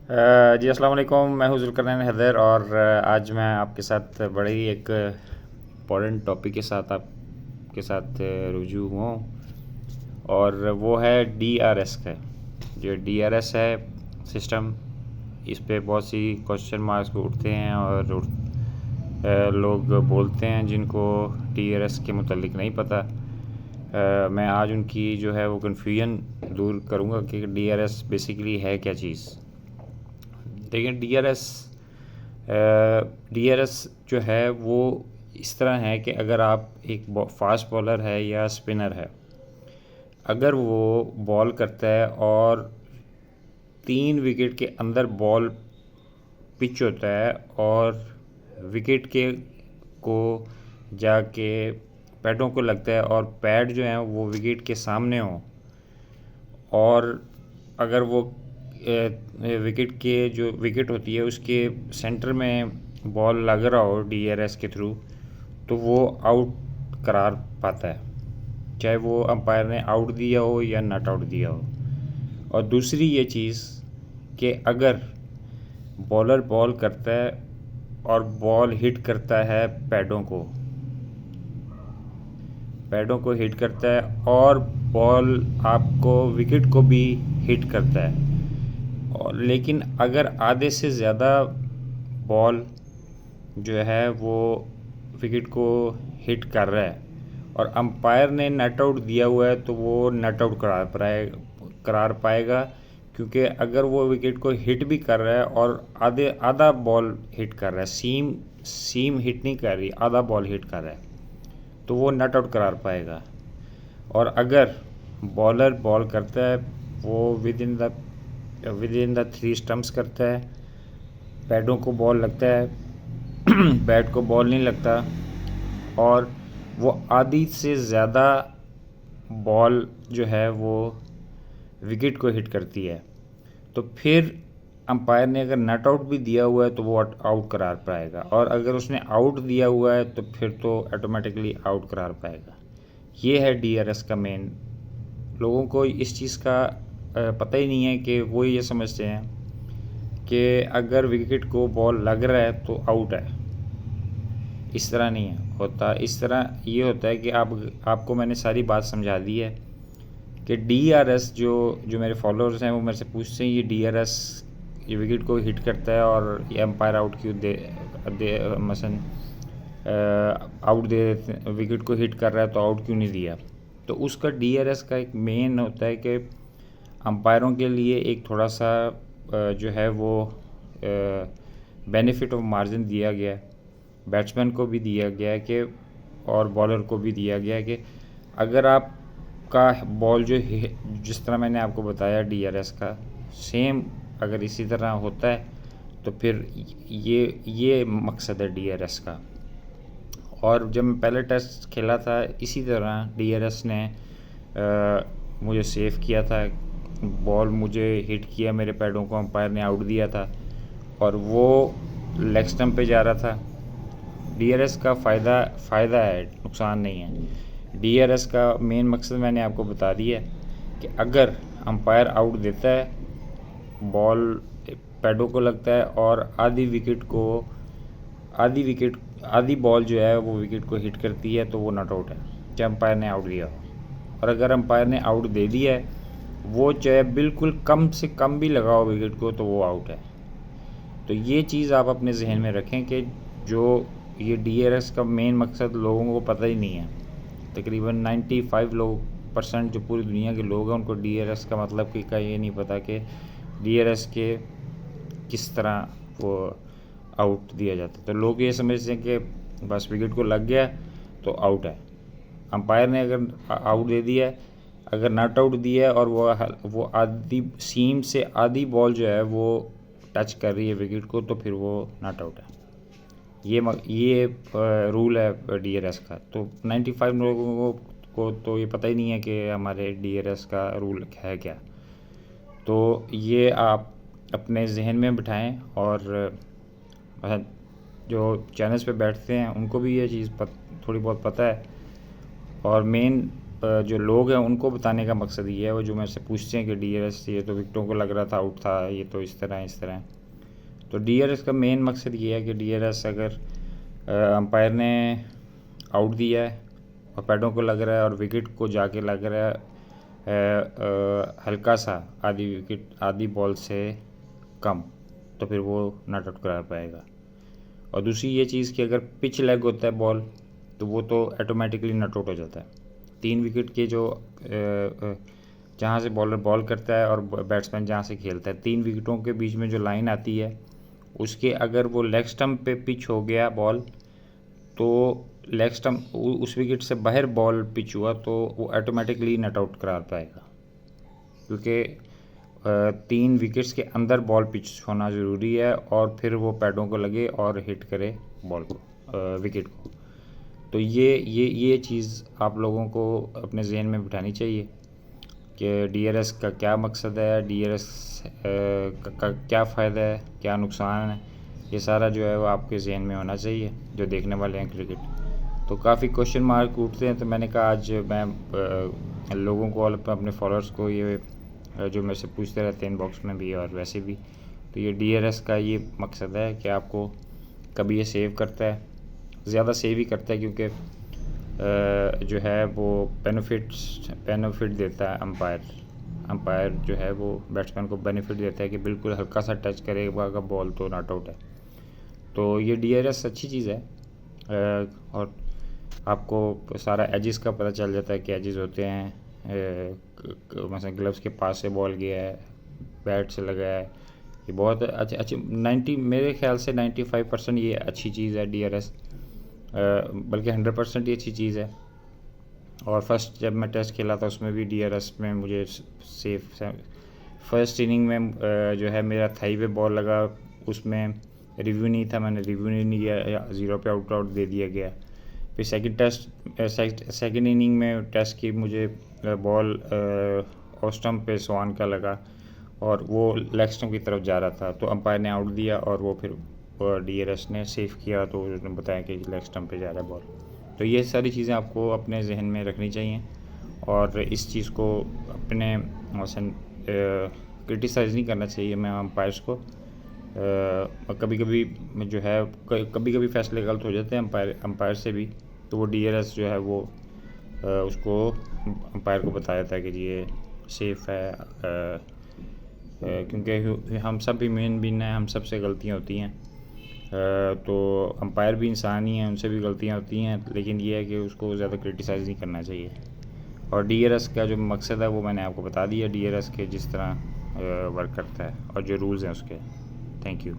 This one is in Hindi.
जी अस्सलाम वालेकुम। मैं हूँ ज़ुल्करनैन हैदर और आज मैं आपके साथ बड़े ही एक इम्पॉर्टेंट टॉपिक के साथ आपके साथ रुजू हूँ और वो है DRS का। जो DRS है सिस्टम, इस पे बहुत सी क्वेश्चन मार्क्स उठते हैं और लोग बोलते हैं जिनको DRS के मुतालिक नहीं पता। मैं आज उनकी जो है वो कन्फ्यूजन दूर करूँगा कि DRS बेसिकली है क्या चीज़। देखिए DRS जो है वो इस तरह है कि अगर आप एक फास्ट बॉलर है या स्पिनर है, अगर वो बॉल करता है और 3 विकेट के अंदर बॉल पिच होता है और विकेट के को जाके पैडों को लगता है और पैड जो है वो विकेट के सामने हो, और अगर वो विकेट के जो विकेट होती है उसके सेंटर में बॉल लग रहा हो DRS के थ्रू, तो वो आउट करार पाता है, चाहे वो अंपायर ने आउट दिया हो या नॉट आउट दिया हो। और दूसरी ये चीज़ कि अगर बॉलर बॉल करता है और बॉल हिट करता है पैडों को हिट करता है और बॉल आपको विकेट को भी हिट करता है, और लेकिन अगर आधे से ज़्यादा बॉल जो है वो विकेट को हिट कर रहा है और अंपायर ने नॉट आउट दिया हुआ है, तो वो नॉट आउट करार पाएगा, क्योंकि अगर वो विकेट को हिट भी कर रहा है और आधा बॉल हिट कर रहा है, सीम हिट नहीं कर रही, आधा बॉल हिट कर रहा है, तो वो नॉट आउट करार पाएगा। और अगर बॉलर बॉल करता है वो विद इन द 3 स्टम्प्स करता है, पैडों को बॉल लगता है बैट को बॉल नहीं लगता, और वो आधी से ज़्यादा बॉल जो है वो विकेट को हिट करती है, तो फिर अंपायर ने अगर नॉट आउट भी दिया हुआ है तो वो आउट करार पाएगा, और अगर उसने आउट दिया हुआ है तो फिर तो ऑटोमेटिकली आउट करार पाएगा। ये है DRS का मेन। लोगों को इस चीज़ का पता ही नहीं है कि वो ये समझते हैं कि अगर विकेट को बॉल लग रहा है तो आउट है। इस तरह नहीं है होता। इस तरह ये होता है कि आपको मैंने सारी बात समझा दी है कि DRS जो मेरे फॉलोअर्स हैं वो मेरे से पूछते हैं ये DRS ये विकेट को हिट करता है और ये एम्पायर आउट क्यों दे मसलन आउट दे देते, विकेट को हिट कर रहा है तो आउट क्यों नहीं दिया। तो उसका DRS का एक मेन होता है कि अंपायरों के लिए एक थोड़ा सा जो है वो बेनिफिट ऑफ मार्जिन दिया गया है, बैट्समैन को भी दिया गया है कि और बॉलर को भी दिया गया है कि अगर आपका बॉल जो जिस तरह मैंने आपको बताया DRS का सेम अगर इसी तरह होता है तो फिर ये मकसद है DRS का। और जब मैं पहले टेस्ट खेला था इसी तरह DRS ने मुझे सेव किया था, बॉल मुझे हिट किया, मेरे पैडों को अंपायर ने आउट दिया था और वो लेग स्टम्प पे जा रहा था। DRS का फ़ायदा है, नुकसान नहीं है। DRS का मेन मकसद मैंने आपको बता दिया है कि अगर अंपायर आउट देता है, बॉल पैडों को लगता है और आधी बॉल जो है वो विकेट को हिट करती है, तो वो नॉट आउट है, चाहे अंपायर ने आउट दिया हो। और अगर अंपायर ने आउट दे दिया है, वो चाहे बिल्कुल कम से कम भी लगाओ विकेट को, तो वो आउट है। तो ये चीज़ आप अपने जहन में रखें कि जो ये DRS का मेन मकसद लोगों को पता ही नहीं है। तकरीबन 95% जो पूरी दुनिया के लोग हैं उनको DRS का मतलब का ये नहीं पता कि DRS के किस तरह वो आउट दिया जाता है। तो लोग ये समझते हैं कि बस विकेट को लग गया तो आउट है, अंपायर ने अगर आउट दे दिया है, अगर नॉट आउट दिया है और वो आधी सीम से आधी बॉल जो है वो टच कर रही है विकेट को, तो फिर वो नॉट आउट है। ये रूल है DRS का। तो 95 लोगों को तो ये पता ही नहीं है कि हमारे DRS का रूल है क्या। तो ये आप अपने जहन में बिठाएं, और जो चैनल्स पे बैठते हैं उनको भी ये चीज़ थोड़ी बहुत पता है। और मेन जो लोग हैं उनको बताने का मकसद ये है, वो जो मेरे से पूछते हैं कि DRS ये तो विकेटों को लग रहा था आउट था, ये तो इस तरह। तो DRS का मेन मकसद ये है कि DRS अगर अंपायर ने आउट दिया है और पैडों को लग रहा है और विकेट को जाके लग रहा है हल्का सा आधी बॉल से कम, तो फिर वो नॉट आउट करा पाएगा। और दूसरी ये चीज़ कि अगर पिच लेग होता है बॉल, तो वो तो ऑटोमेटिकली नॉट आउट हो जाता है। 3 विकेट के जो जहाँ से बॉलर बॉल करता है और बैट्समैन जहाँ से खेलता है, 3 विकेटों के बीच में जो लाइन आती है, उसके अगर वो लेग स्टंप पे पिच हो गया बॉल, तो लेग स्टंप उस विकेट से बाहर बॉल पिच हुआ तो वो ऑटोमेटिकली नॉट आउट करा पाएगा, क्योंकि 3 विकेट्स के अंदर बॉल पिच होना ज़रूरी है और फिर वो पैडों को लगे और हिट करे बॉल को, विकेट को। तो ये चीज़ आप लोगों को अपने जहन में बिठानी चाहिए कि DRS का क्या मकसद है, DRS का क्या फ़ायदा है, क्या नुकसान है, ये सारा जो है वो आपके जहन में होना चाहिए जो देखने वाले हैं क्रिकेट। तो काफ़ी क्वेश्चन मार्क उठते हैं, तो मैंने कहा आज मैं लोगों को और अपने फॉलोअर्स को ये जो मेरे से पूछते रहते हैं इनबॉक्स में भी और वैसे भी, तो ये DRS का ये मकसद है कि आपको कभी ये सेव करता है, ज़्यादा सेव ही करता है, क्योंकि जो है वो बेनिफिट देता है अंपायर जो है वो बैट्समैन को बेनिफिट देता है कि बिल्कुल हल्का सा टच करेगा बॉल तो नॉट आउट है। तो ये DRS अच्छी चीज़ है और आपको सारा एजेस का पता चल जाता है कि एजेस होते हैं, मतलब ग्लव्स के पास से बॉल गया है, बैट से लगा है, ये बहुत अच्छी 90 मेरे ख्याल से 95% ये अच्छी चीज़ है DRS, बल्कि 100% ही अच्छी चीज़ है। और फर्स्ट जब मैं टेस्ट खेला था उसमें भी DRS में मुझे सेफ फर्स्ट इनिंग में जो है मेरा थाई पे बॉल लगा, उसमें रिव्यू नहीं था, मैंने रिव्यू नहीं किया, 0 पे आउट दे दिया गया। फिर सेकंड इनिंग में टेस्ट की मुझे बॉल ऑफ स्टंप पे स्वान का लगा और वो लेग स्टंप की तरफ जा रहा था, तो अंपायर ने आउट दिया और वो फिर DRS ने सेव किया, तो उसने बताया कि लेग स्टंप पे जा रहा है बॉल। तो ये सारी चीज़ें आपको अपने जहन में रखनी चाहिए और इस चीज़ को अपने क्रिटिसाइज़ नहीं करना चाहिए मैं अंपायर्स को। कभी कभी जो है कभी फैसले गलत हो जाते हैं अंपायर से भी, तो वो DRS जो है वो उसको अंपायर को बताया था कि ये सेफ़ है, क्योंकि हम सब भी मेन बिन हैं, हम सब से गलतियाँ होती हैं। तो अंपायर भी इंसान ही हैं, उनसे भी गलतियाँ होती हैं, लेकिन ये है कि उसको ज़्यादा क्रिटिसाइज़ नहीं करना चाहिए। और DRS का जो मकसद है वो मैंने आपको बता दिया, DRS के जिस तरह वर्क करता है और जो रूल्स हैं उसके। Thank you.